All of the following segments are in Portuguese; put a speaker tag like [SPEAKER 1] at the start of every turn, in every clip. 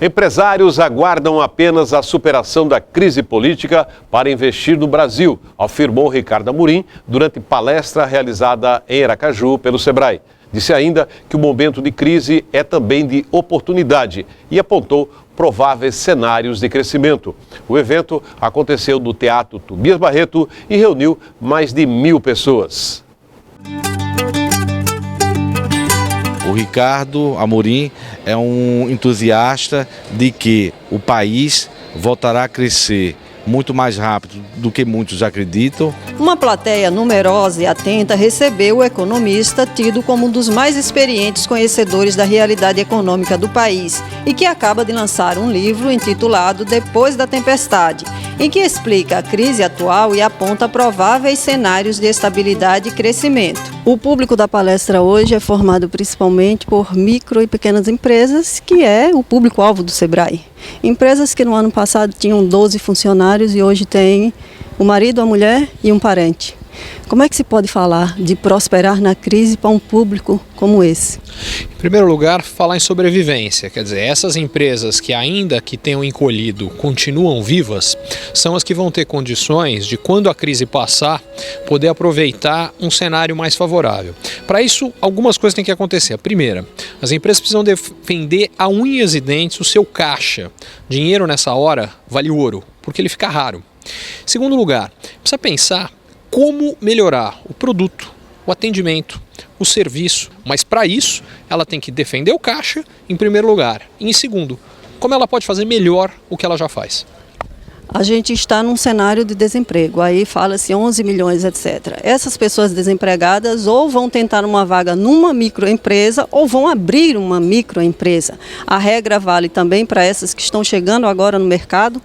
[SPEAKER 1] Empresários aguardam apenas a superação da crise política para investir no Brasil, afirmou Ricardo Amorim durante palestra realizada em Aracaju pelo Sebrae. Disse ainda que o momento de crise é também de oportunidade e apontou prováveis cenários de crescimento. O evento aconteceu no Teatro Tobias Barreto e reuniu mais de 1.000 pessoas.
[SPEAKER 2] O Ricardo Amorim é um entusiasta de que o país voltará a crescer muito mais rápido do que muitos acreditam.
[SPEAKER 3] Uma plateia numerosa e atenta recebeu o economista, tido como um dos mais experientes conhecedores da realidade econômica do país e que acaba de lançar um livro intitulado Depois da Tempestade, em que explica a crise atual e aponta prováveis cenários de estabilidade e crescimento. O público da palestra hoje é formado principalmente por micro e pequenas empresas, que é o público-alvo do Sebrae. Empresas que no ano passado tinham 12 funcionários e hoje têm o marido, a mulher e um parente. Como é que se pode falar de prosperar na crise para um público como esse?
[SPEAKER 4] Em primeiro lugar, falar em sobrevivência. Quer dizer, essas empresas que ainda que tenham encolhido continuam vivas, são as que vão ter condições de, quando a crise passar, poder aproveitar um cenário mais favorável. Para isso, algumas coisas têm que acontecer. A primeira, as empresas precisam defender a unhas e dentes o seu caixa. Dinheiro nessa hora vale ouro, porque ele fica raro. Segundo lugar, precisa pensar como melhorar o produto, o atendimento, o serviço, mas para isso ela tem que defender o caixa em primeiro lugar. E em segundo, como ela pode fazer melhor o que ela já faz.
[SPEAKER 3] A gente está num cenário de desemprego, aí fala-se 11 milhões, etc. Essas pessoas desempregadas ou vão tentar uma vaga numa microempresa ou vão abrir uma microempresa. A regra vale também para essas que estão chegando agora no mercado?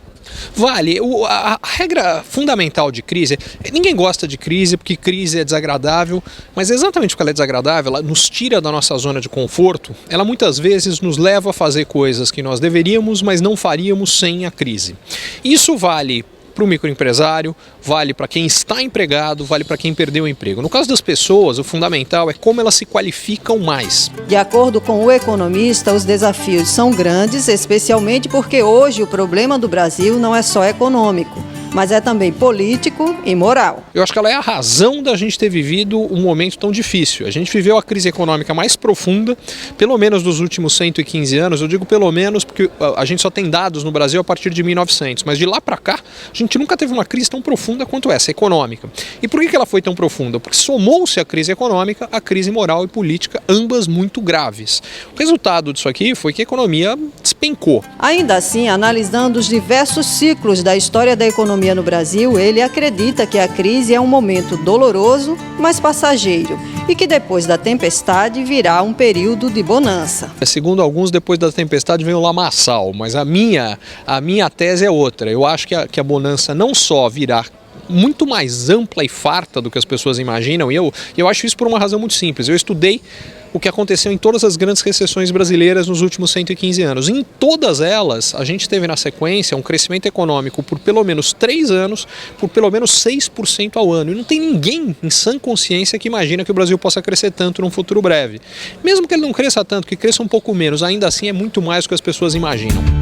[SPEAKER 4] Vale. A regra fundamental de crise, ninguém gosta de crise porque crise é desagradável, mas exatamente porque ela é desagradável, ela nos tira da nossa zona de conforto, ela muitas vezes nos leva a fazer coisas que nós deveríamos, mas não faríamos sem a crise. Isso vale para o microempresário, vale para quem está empregado, vale para quem perdeu o emprego. No caso das pessoas, o fundamental é como elas se qualificam mais.
[SPEAKER 3] De acordo com o economista, os desafios são grandes, especialmente porque hoje o problema do Brasil não é só econômico, mas é também político e moral.
[SPEAKER 4] Eu acho que ela é a razão da gente ter vivido um momento tão difícil. A gente viveu a crise econômica mais profunda, pelo menos dos últimos 115 anos. Eu digo pelo menos porque a gente só tem dados no Brasil a partir de 1900, mas de lá para cá a gente nunca teve uma crise tão profunda quanto essa, econômica. E por que ela foi tão profunda? Porque somou-se a crise econômica, a crise moral e política, ambas muito graves. O resultado disso aqui foi que a economia despencou.
[SPEAKER 3] Ainda assim, analisando os diversos ciclos da história da economia no Brasil, ele acredita que a crise é um momento doloroso, mas passageiro, e que depois da tempestade virá um período de bonança.
[SPEAKER 4] Segundo alguns, depois da tempestade vem o lamaçal, mas a minha tese é outra. Eu acho que a bonança não só virá muito mais ampla e farta do que as pessoas imaginam, e eu acho isso por uma razão muito simples. Eu estudei o que aconteceu em todas as grandes recessões brasileiras nos últimos 115 anos. Em todas elas, a gente teve na sequência um crescimento econômico por pelo menos 3 anos, por pelo menos 6% ao ano. E não tem ninguém em sã consciência que imagina que o Brasil possa crescer tanto num futuro breve. Mesmo que ele não cresça tanto, que cresça um pouco menos, ainda assim é muito mais do que as pessoas imaginam.